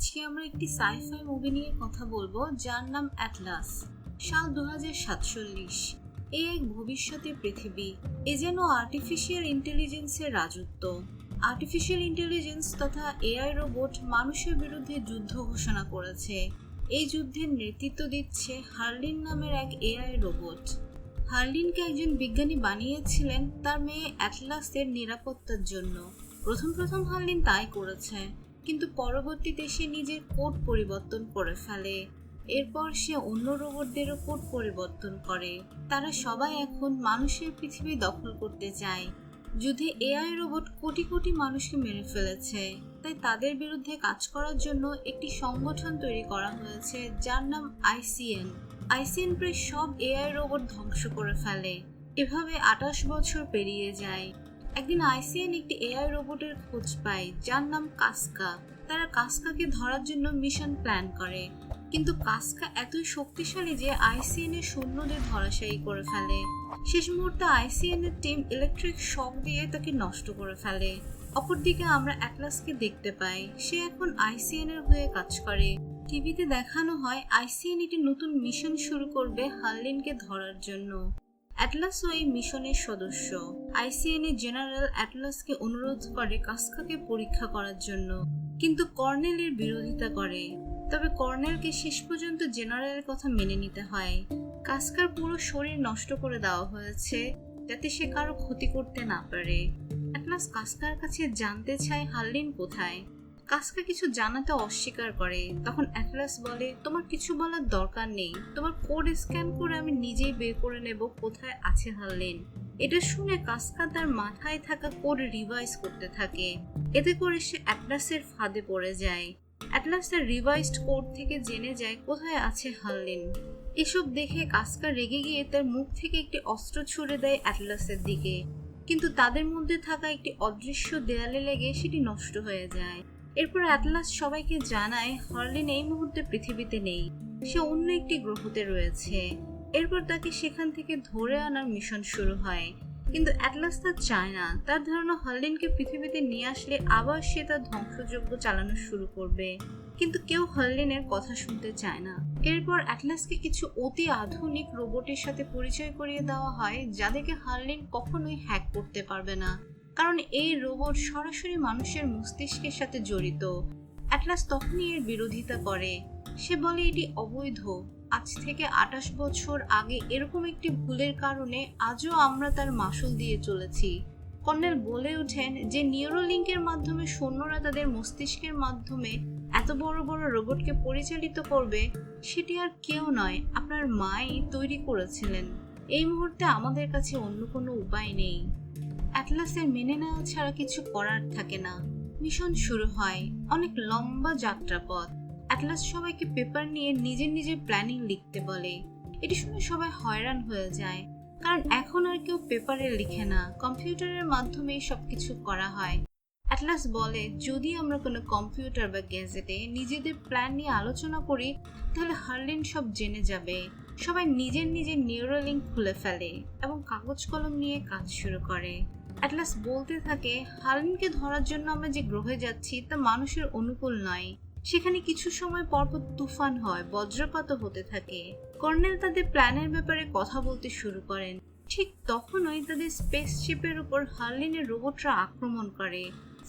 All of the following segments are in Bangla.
আজকে আমরা একটি সাইফাই মুভি নিয়ে কথা বলবো যার নাম অ্যাটলাস। সাল 2047। এই এক ভবিষ্যতের পৃথিবী, এ যেন আর্টিফিশিয়াল ইন্টেলিজেন্সের রাজত্ব। আর্টিফিশিয়াল ইন্টেলিজেন্স তথা এআই রোবট মানুষের বিরুদ্ধে যুদ্ধ ঘোষণা করেছে। এই যুদ্ধের নেতৃত্ব দিচ্ছে হার্লিন নামের এক এআই রোবট। হার্লিনকে একজন বিজ্ঞানী বানিয়েছিলেন তার মেয়ে অ্যাটলাসের নিরাপত্তার জন্য। প্রথম হার্লিন তাই করেছে, কিন্তু পরবর্তীতে সে নিজের কোড পরিবর্তন করে ফেলে। এরপর সে অন্য রোবটদেরও কোড পরিবর্তন করে। তারা সবাই এখন মানুষের পৃথিবী দখল করতে চায়। যুদ্ধে এআই রোবট কোটি কোটি মানুষকে মেরে ফেলেছে, তাই তাদের বিরুদ্ধে কাজ করার জন্য একটি সংগঠন তৈরি করা হয়েছে যার নাম আইসিএন। আইসিএন প্রায় সব এআই রোবট ধ্বংস করে ফেলে। এভাবে 28 বছর পেরিয়ে যায়। একদিন আইসিএন একটি এআই রোবটের খোঁজ পায় যার নাম কাস্কা। তারা কাস্কাকে ধরার জন্য মিশন প্ল্যান করে, কিন্তু কাস্কা এতই শক্তিশালী যে আইসিএন এর সৈন্যদের ধরাশায়ী করে ফেলে। শেষ মুহূর্তে আইসিএন এর টিম ইলেকট্রিক শক দিয়ে তাকে নষ্ট করে ফেলে। অপরদিকে আমরা অ্যাটলাসকে দেখতে পাই, সে এখন আইসিএন এর হয়ে কাজ করে। টিভিতে দেখানো হয় আইসিএন একটি নতুন মিশন শুরু করবে হার্লিনকে ধরার জন্য। অ্যাটলাসও এই মিশনের সদস্য। আইসিএন এর জেনারেল অ্যাটলাসকে অনুরোধ করে কাস্কাকে পরীক্ষা করার জন্য, কিন্তু কর্নেল এর বিরোধিতা করে। তবে কর্নেলকে শেষ পর্যন্ত জেনারেলের কথা মেনে নিতে হয়। কাস্কার পুরো শরীর নষ্ট করে দেওয়া হয়েছে যাতে সে কারো ক্ষতি করতে না পারে। অ্যাটলাস কাস্কার কাছে জানতে চায় হার্লিন কোথায়। কাস্কা কিছু জানাতে অস্বীকার করে। তখন অ্যাটলাস বলে, তোমার কিছু বলার দরকার নেই, তোমার কোড স্ক্যান করে আমি নিজেই বের করে নেব কোথায় আছে হার্লিন। এটা শুনে কাস্কা তার মাথায় থাকা কোড রিভাইজ করতে থাকে। এতে করে সে অ্যাটলাসের ফাঁদে পড়ে যায়। অ্যাটলাস তার রিভাইজড কোড থেকে জেনে যায় কোথায় আছে হার্লিন। এসব দেখে কাস্কা রেগে গিয়ে তার মুখ থেকে একটি অস্ত্র ছুড়ে দেয় অ্যাটলাসের দিকে, কিন্তু তাদের মধ্যে থাকা একটি অদৃশ্য দেয়ালে লেগে সেটি নষ্ট হয়ে যায়। এরপর অ্যাটলাস সবাইকে জানায় হার্লিন এই মুহূর্তে পৃথিবীতে নেই, সে অন্য একটি গ্রহতে রয়েছে। এরপর তাকে সেখান থেকে ধরে আনার মিশন শুরু হয়, কিন্তু অ্যাটলাস তা চায় না। তার ধারণা হার্লিনকে পৃথিবীতে নিয়ে আসলে আবার সে তার ধ্বংসযজ্ঞ চালানো শুরু করবে, কিন্তু কেউ হার্লিনের কথা শুনতে চায় না। এরপর অ্যাটলাসকে কিছু অতি আধুনিক রোবটের সাথে পরিচয় করিয়ে দেওয়া হয় যাদেরকে হার্লিন কখনোই হ্যাক করতে পারবে না, কারণ এই রোবট সরাসরি মানুষের মস্তিষ্কের সাথে জড়িত। অ্যাটলাস তখনই এর বিরোধিতা করে। সে বলে এটি অবৈধ। আজ থেকে 28 বছর আগে এরকম একটি ভুলের কারণে আজও আমরা তার মাসুল দিয়ে চলেছি। কর্নেল বলে ওঠেন যে নিউরোলিঙ্কের মাধ্যমে সৈন্যরা তাদের মস্তিষ্কের মাধ্যমে এত বড় বড় রোবটকে পরিচালিত করবে, সেটি আর কেউ নয়, আপনার মাই তৈরি করেছিলেন। এই মুহূর্তে আমাদের কাছে অন্য কোনো উপায় নেই। অ্যাটলাসের মেনে নেওয়া ছাড়া কিছু করার থাকে না। মিশন শুরু হয়। অনেক লম্বা যাত্রাপথ। অ্যাটলাস সবাইকে পেপার নিয়ে নিজের প্ল্যানিং লিখতে বলে। এটি শুনে সবাই হয়রান হয়ে যায়, কারণ এখন আর কেউ পেপারে লিখে না, কম্পিউটারের মাধ্যমেই সবকিছু করা হয়। অ্যাটলাস বলে, যদি আমরা কোনো কম্পিউটার বা গ্যাজেটে নিজেদের প্ল্যান নিয়ে আলোচনা করি তাহলে হার্লিন সব জেনে যাবে। সবাই নিজের নিউরোলিঙ্ক খুলে ফেলে এবং কাগজ কলম নিয়ে কাজ শুরু করে। অ্যাটলাস বলতে থাকে, হার্লিনকে ধরার জন্য আমরা যে গ্রহে যাচ্ছি তা মানুষের অনুকূল নয়। সেখানে কিছু সময় পরপর তুফান হয়, বজ্রপাতও হতে থাকে। কর্নেল তাদের প্ল্যানের ব্যাপারে কথা বলতে শুরু করেন। ঠিক তখনই তাদের স্পেসশিপের উপর হার্লিনের রোবটরা আক্রমণ করে।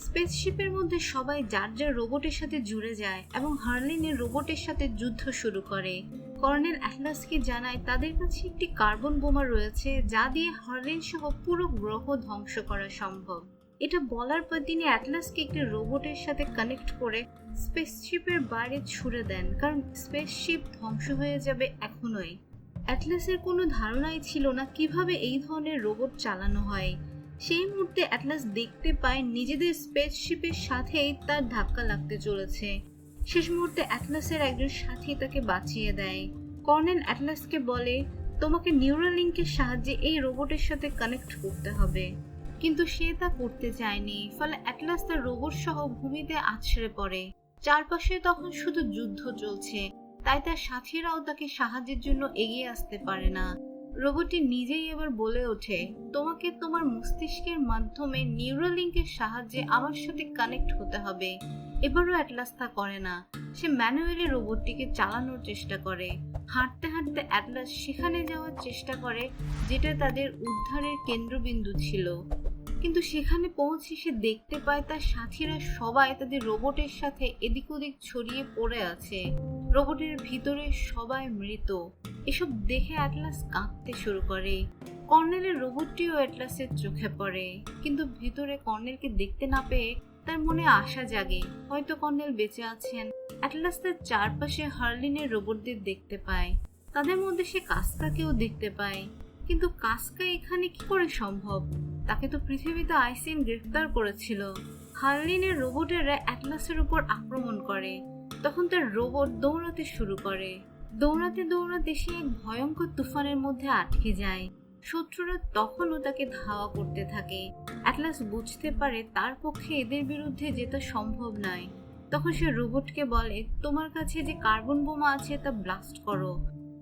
স্পেসশিপের মধ্যে সবাই যার রোবটের সাথে জুড়ে যায় এবং হার্লিনের রোবটের সাথে যুদ্ধ শুরু করে। কর্নেল অ্যাটলাসকে জানায় তাদের কাছে একটি কার্বন বোমা রয়েছে যা দিয়ে হার্লিন সহ পুরো গ্রহ ধ্বংস করা সম্ভব। এটা বলার পর তিনি অ্যাটলাসকে একটি রোবটের সাথে কানেক্ট করে স্পেসশিপের বাইরে ছুড়ে দেন, কারণ স্পেসশিপ ধ্বংস হয়ে যাবে এখনই। অ্যাটলাসের কোনো ধারণাই ছিল না কিভাবে এই ধরনের রোবট চালানো হয়। সেই মুহূর্তে অ্যাটলাস দেখতে পায় নিজেদের স্পেসশিপের সাথেই তার ধাক্কা লাগতে চলেছে। শেষ মুহূর্তে অ্যাটলাসের একজন সাথী তাকে বাঁচিয়ে দেয়। কর্নেল অ্যাটলাসকে বলে, তোমাকে নিউরোলিঙ্কের সাহায্যে এই রোবটের সাথে কানেক্ট করতে হবে, কিন্তু সে তা করতে চায়নি। ফলে অ্যাটলাস তার রোবট সহ ভূমিতে আছড়ে পড়ে। চারপাশে তখন শুধু যুদ্ধ চলছে, তাই তার সাথীরাও তাকে সাহায্যের জন্য এগিয়ে আসতে পারে না। রোবটটি নিজেই এবার বলে ওঠে, তোমাকে তোমার মস্তিষ্কের মাধ্যমে নিউরোলিঙ্কের সাহায্যে আমার সাথে কানেক্ট হতে হবে। এবারও অ্যাটলাস তা করে না। সে ম্যানুয়ালি রোবটটিকে চালানোর চেষ্টা করে। হাঁটতে হাঁটতে অ্যাটলাস সেখানে যাওয়ার চেষ্টা করে যেটা তাদের উদ্ধারের কেন্দ্রবিন্দু ছিল, কিন্তু সেখানে পৌঁছে সে দেখতে পায় তার সাথীরা সবাই তাদের রোবটের সাথে এদিক ওদিক ছড়িয়ে পড়ে আছে। রোবটের ভিতরে সবাই মৃত। এসব দেখে অ্যাটলাস কাঁদতে শুরু করে। কর্নেলের রোবটটিও অ্যাটলাসের চোখে পড়ে, কিন্তু ভিতরে কর্নেলকে দেখতে না পেয়ে তার মনে আশা জাগে, হয়তো কর্নেল বেঁচে আছেন। অ্যাটলাস তার চারপাশে হার্লিনের রোবটদের দেখতে পায়। তাদের মধ্যে সে কাস্কাকেও দেখতে পায়, কিন্তু কাস্কা এখানে কি করে সম্ভব? তাকে তো পৃথিবীতে আইসিএন গ্রেফতার করেছিল। হার্লিনের রোবটেরা অ্যাটলাসের উপর আক্রমণ করে। তখন তার রোবট দৌড়াতে শুরু করে। দৌড়াতে দৌড়াতে সে এক ভয়ঙ্কর তুফানের মধ্যে আটকে যায়। শত্রুরা তখনও তাকে ধাওয়া করতে থাকে। অ্যাটলাস বুঝতে পারে তার পক্ষে এদের বিরুদ্ধে যেতে সম্ভব নয়। তখন সে রোবটকে বলে, তোমার কাছে যে কার্বন বোমা আছে তা ব্লাস্ট করো।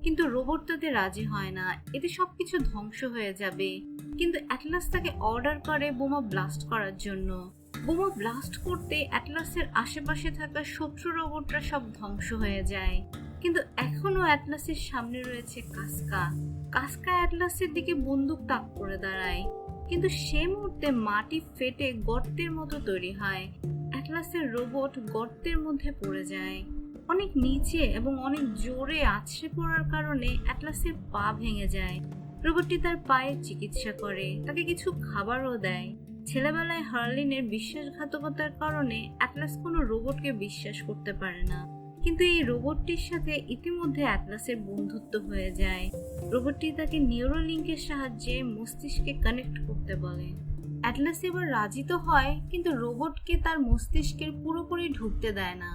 কিন্তু রোবট তাতে রাজি হয় না, এতে সবকিছু ধ্বংস হয়ে যাবে। কিন্তু অ্যাটলাস তাকে অর্ডার করে বোমা ব্লাস্ট করার জন্য। বোমা ব্লাস্ট করতে অ্যাটলাসের আশেপাশে থাকা শত্রু রোবটরা সব ধ্বংস হয়ে যায়। কিন্তু এখনো অ্যাটলাসের সামনে রয়েছে কাস্কা। কাস্কা অ্যাটলাসের দিকে বন্দুক তাক করে দাঁড়ায়, কিন্তু সে মুহূর্তে মাটি ফেটে গর্তের মতো তৈরি হয়। অ্যাটলাসের রোবট গর্তের মধ্যে পড়ে যায়। অনেক নিচে এবং অনেক জোরে আছড়ে পড়ার কারণে অ্যাটলাসের পা ভেঙে যায়। রোবটটি তার পায়ের চিকিৎসা করে, তাকে কিছু খাবারও দেয়। ছেলেবেলায় হার্লিনের বিশ্বাসঘাতকতার কারণে অ্যাটলাস কোনো রোবটকে বিশ্বাস করতে পারে না, কিন্তু এই রোবটটির সাথে ইতিমধ্যে অ্যাটলাসের বন্ধুত্ব হয়ে যায়। রোবটটি তাকে নিউরোলিঙ্কের সাহায্যে মস্তিষ্কে কানেক্ট করতে বলে। অ্যাটলাস এবার রাজি তো হয়, কিন্তু রোবটকে তার মস্তিষ্কের পুরোপুরি ঢুকতে দেয় না।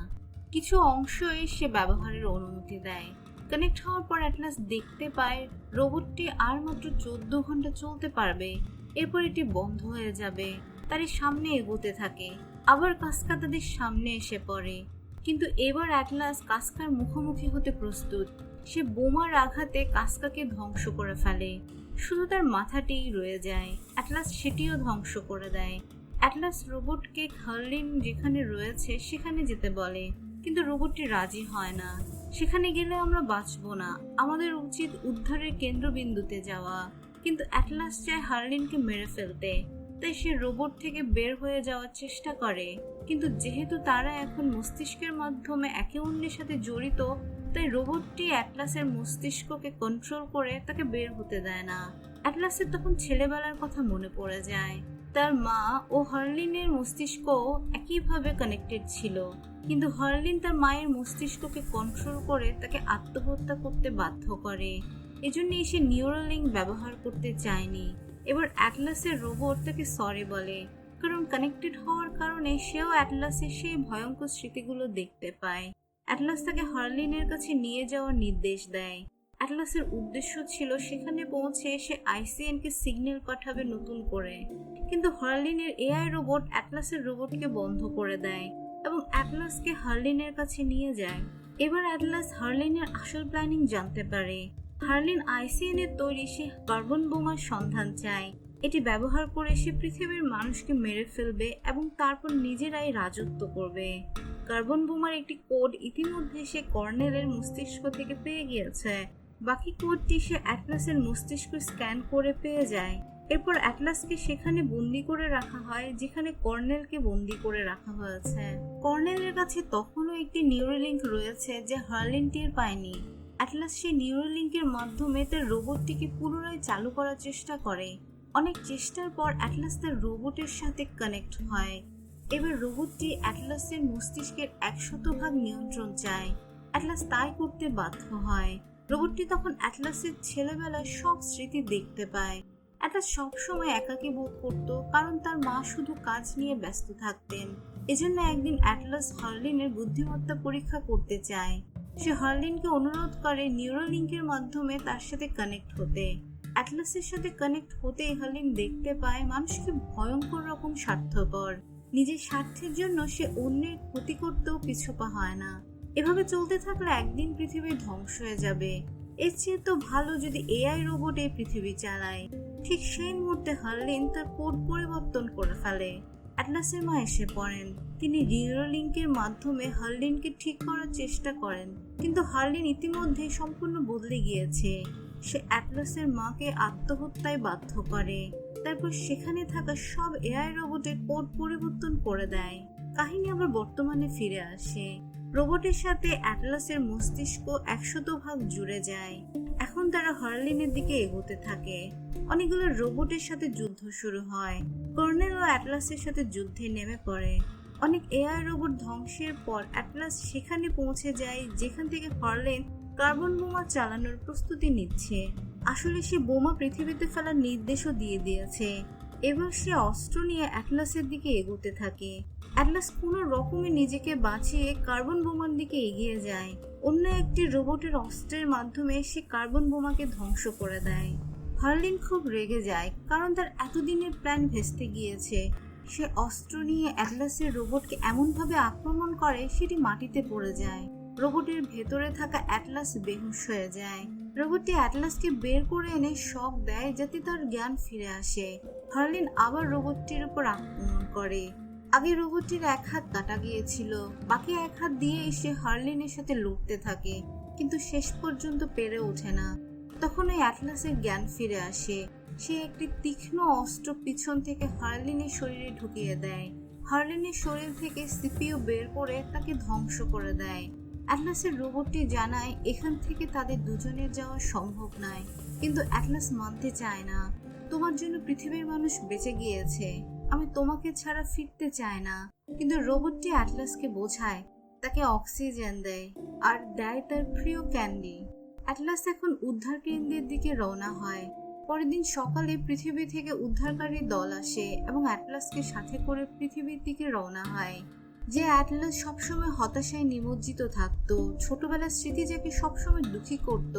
কিছু অংশই সে ব্যবহারের অনুমতি দেয়। কানেক্ট হওয়ার পর অ্যাটলাস দেখতে পায় রোবটটি আর মাত্র 14 ঘন্টা চলতে পারবে, এরপর এটি বন্ধ হয়ে যাবে। তারই সামনে এগোতে থাকে। আবার কাস্কা তাদের সামনে এসে পড়ে, কিন্তু এবার অ্যাটলাস কাস্কার মুখোমুখি হতে প্রস্তুত। সে বোমার আঘাতে কাস্কাকে ধ্বংস করে ফেলে, শুধু তার মাথাটিই রয়ে যায়। অ্যাটলাস সেটিও ধ্বংস করে দেয়। অ্যাটলাস রোবটকে হার্লিন যেখানে রয়েছে সেখানে যেতে বলে, কিন্তু রোবটটি রাজি হয় না। সেখানে গেলে আমরা বাঁচবো না, আমাদের উচিত উদ্ধারের কেন্দ্রবিন্দুতে যাওয়া। কিন্তু অ্যাটলাস চায় হার্লিনকে মেরে ফেলতে, তাই সে রোবট থেকে বের হয়ে যাওয়ার চেষ্টা করে। কিন্তু যেহেতু তারা এখন মস্তিষ্কের মাধ্যমে একে অন্যের সাথে জড়িত, তাই রোবটটি অ্যাটলাসের মস্তিষ্ককে কন্ট্রোল করে তাকে বের হতে দেয় না। অ্যাটলাসের তখন ছেলেবেলার কথা মনে পড়ে যায়। তার মা ও হার্লিনের মস্তিষ্ক একইভাবে কানেক্টেড ছিল, কিন্তু হার্লিন তার মায়ের মস্তিষ্ককে কন্ট্রোল করে তাকে আত্মহত্যা করতে বাধ্য করে। এজন্যই সে নিউরোলিঙ্ক ব্যবহার করতে চায়নি। এবার অ্যাটলাসের রোবট তাকে সরি বলে, কারণ কানেক্টেড হওয়ার কারণে সেও অ্যাটলাসের সেই ভয়ঙ্কর স্মৃতিগুলো দেখতে পায়। অ্যাটলাস তাকে হার্লিনের কাছে নিয়ে যাওয়ার নির্দেশ দেয়। অ্যাটলাসের উদ্দেশ্য ছিল সেখানে পৌঁছে সে আইসিএনকে সিগন্যাল পাঠাবে নতুন করে, কিন্তু হার্লিনের এআই রোবট অ্যাটলাসের রোবটকে বন্ধ করে দেয় এবং অ্যাটলাসকে হার্লিনের কাছে নিয়ে যায়। এবার অ্যাটলাস হার্লিনের আসল প্ল্যানিং জানতে পারে। হার্লিন আইসিএন এর তৈরি সে কার্বন বোমার সন্ধান চায়। এটি ব্যবহার করে সে পৃথিবীর মানুষকে মেরে ফেলবে এবং তারপর নিজেরাই রাজত্ব করবে। কার্বন বোমার একটি কোড ইতিমধ্যে সে কর্নেলের মস্তিষ্ক থেকে পেয়ে গিয়েছে। বাকি কোডটি সে অ্যাটলাসের মস্তিষ্ক স্ক্যান করে পেয়ে যায়। এরপর অ্যাটলাসকে সেখানে বন্দি করে রাখা হয় যেখানে কর্নেলকে বন্দি করে রাখা হয়েছে। কর্নেলের কাছে তখনও একটি নিউরোলিঙ্ক রয়েছে যে হার্লিন টের পায়নি। অ্যাটলাস সেই নিউরোলিঙ্কের মাধ্যমে তার রোবটটিকে পুনরায় চালু করার চেষ্টা করে। অনেক চেষ্টার পর অ্যাটলাস তার রোবটের সাথে কানেক্ট হয়। এবার রোবটটি অ্যাটলাসের মস্তিষ্কের 100% নিয়ন্ত্রণ চায়। অ্যাটলাস তাই করতে বাধ্য হয়। রোবটটি তখন অ্যাটলাসের ছেলেবেলার সব স্মৃতি দেখতে পায়। অ্যাটলাস সবসময় একাকী বোধ করত, কারণ তার মা শুধু কাজ নিয়ে ব্যস্ত থাকতেন। এজন্য একদিন অ্যাটলাস হার্লিনের বুদ্ধিমত্তা পরীক্ষা করতে চায়। সে হার্লিনকে অনুরোধ করে নিউরোলিঙ্কের মাধ্যমে তার সাথে কানেক্ট হতে। অ্যাটলাসের সাথে কানেক্ট হতেই হার্লিন দেখতে পায় মানুষকে ভয়ঙ্কর রকম স্বার্থপর। নিজের স্বার্থের জন্য সে অন্যের ক্ষতি করতেও পিছুপা হয় না। এভাবে চলতে থাকলে একদিন পৃথিবী ধ্বংস হয়ে যাবে। এর চেয়ে তো ভালো যদি এআই রোবট এই পৃথিবী চালায়। ঠিক সেই মুহূর্তে হার্লিন তার কোড পরিবর্তন করে ফেলে। অ্যাটলাসের মা এসে পড়েন। তিনি নিউরোলিঙ্কের মাধ্যমে হার্লিনকে ঠিক করার চেষ্টা করেন, কিন্তু হার্লিন ইতিমধ্যে সম্পূর্ণ বদলে গিয়েছে। সে অ্যাটলাসের মাকে আত্মহত্যায় বাধ্য করে, তারপর সেখানে থাকা সব এআই রোবটের কোড পরিবর্তন করে দেয়। কাহিনী আবার বর্তমানে ফিরে আসে। রোবটের সাথে অ্যাটলাসের মস্তিষ্ক 100% জুড়ে যায়। এখন তারা হার্লিনের দিকে এগোতে থাকে। অনেকগুলো রোবটের সাথে যুদ্ধ শুরু হয়। কর্নেল ও অ্যাটলাসের সাথে যুদ্ধে নেমে পড়ে। অনেক এআই রোবট ধ্বংসের পর অ্যাটলাস সেখানে পৌঁছে যায় যেখান থেকে হার্লিন কার্বন বোমা চালানোর প্রস্তুতি নিচ্ছে। আসলে সে বোমা পৃথিবীতে ফেলার নির্দেশও দিয়ে দিয়েছে। এবার সে অস্ত্র নিয়ে অ্যাটলাসের দিকে এগোতে থাকে। অ্যাটলাস কোনো রকমে নিজেকে বাঁচিয়ে কার্বন বোমার দিকে এগিয়ে যায়। অন্য একটি রোবটের অস্ত্রের মাধ্যমে সে কার্বন বোমাকে ধ্বংস করে দেয়। হার্লিন খুব রেগে যায়, কারণ তার এতদিনের প্ল্যান ভেস্তে গিয়েছে। সে অস্ত্র নিয়ে অ্যাটলাসের রোবটকে এমনভাবে আক্রমণ করে সেটি মাটিতে পড়ে যায়। রোবটের ভেতরে থাকা অ্যাটলাস বেহুশ হয়ে যায়। রোবটটি অ্যাটলাসকে বের করে এনে শক দেয় যাতে তার জ্ঞান ফিরে আসে। হার্লিন আবার রোবটটির উপর আক্রমণ করে। আগে রোবটটির এক হাত কাটা গিয়েছিল, বাকি এক হাত দিয়ে এসে হার্লিনের সাথে লড়তে থাকে, কিন্তু শেষ পর্যন্ত পেরে ওঠে না। তখন ওই অ্যাটলাসের জ্ঞান ফিরে আসে। সে একটি তীক্ষ্ণ অস্ত্র পিছন থেকে হার্লিনের শরীরে ঢুকিয়ে দেয়। হার্লিনের শরীর থেকে সিপিইউ বের করে তাকে ধ্বংস করে দেয়। অ্যাটলাসের রোবটটি জানায় এখান থেকে তাদের দুজনের যাওয়া সম্ভব নয়, কিন্তু অ্যাটলাস মানতে চায় না। তোমার জন্য পৃথিবীর মানুষ বেঁচে গিয়েছে, আমি তোমাকে ছাড়া ফিরতে চাই না। কিন্তু রোবটটি অ্যাটলাসকে বোঝায়, তাকে অক্সিজেন দেয় আর দেয় তার প্রিয় ক্যান্ডি। অ্যাটলাস এখন উদ্ধার কেন্দ্রের দিকে রওনা হয়। পরের দিন সকালে পৃথিবী থেকে উদ্ধারকারী দল আসে এবং অ্যাটলাসকে সাথে করে পৃথিবীর দিকে রওনা হয়। যে অ্যাটলাস সবসময় হতাশায় নিমজ্জিত থাকতো, ছোটবেলার স্মৃতি যাকে সবসময় দুঃখী করত,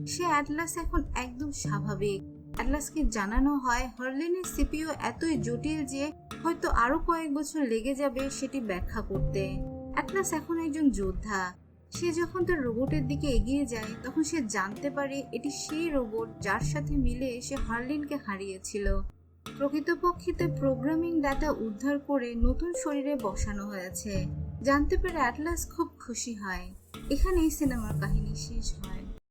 সে অ্যাটলাস এখন একদম স্বাভাবিক। অ্যাটলাসকে জানানো হয় হার্লিনের সিপিইউ এতই জটিল যে হয়তো আরো কয়েক বছর লেগে যাবে সেটি ব্যাখ্যা করতে। অ্যাটলাস এখন একজন যোদ্ধা। সে যখন তার রোবটের দিকে এগিয়ে যায় তখন সে জানতে পারে এটি সেই রোবট যার সাথে মিলে সে হার্লিনকে হারিয়েছিল। প্রকৃতপক্ষে তার প্রোগ্রামিং ডাটা উদ্ধার করে নতুন শরীরে বসানো হয়েছে। জানতে পেরে অ্যাটলাস খুব খুশি হয়। এখানেই সিনেমার কাহিনী শেষ হয়।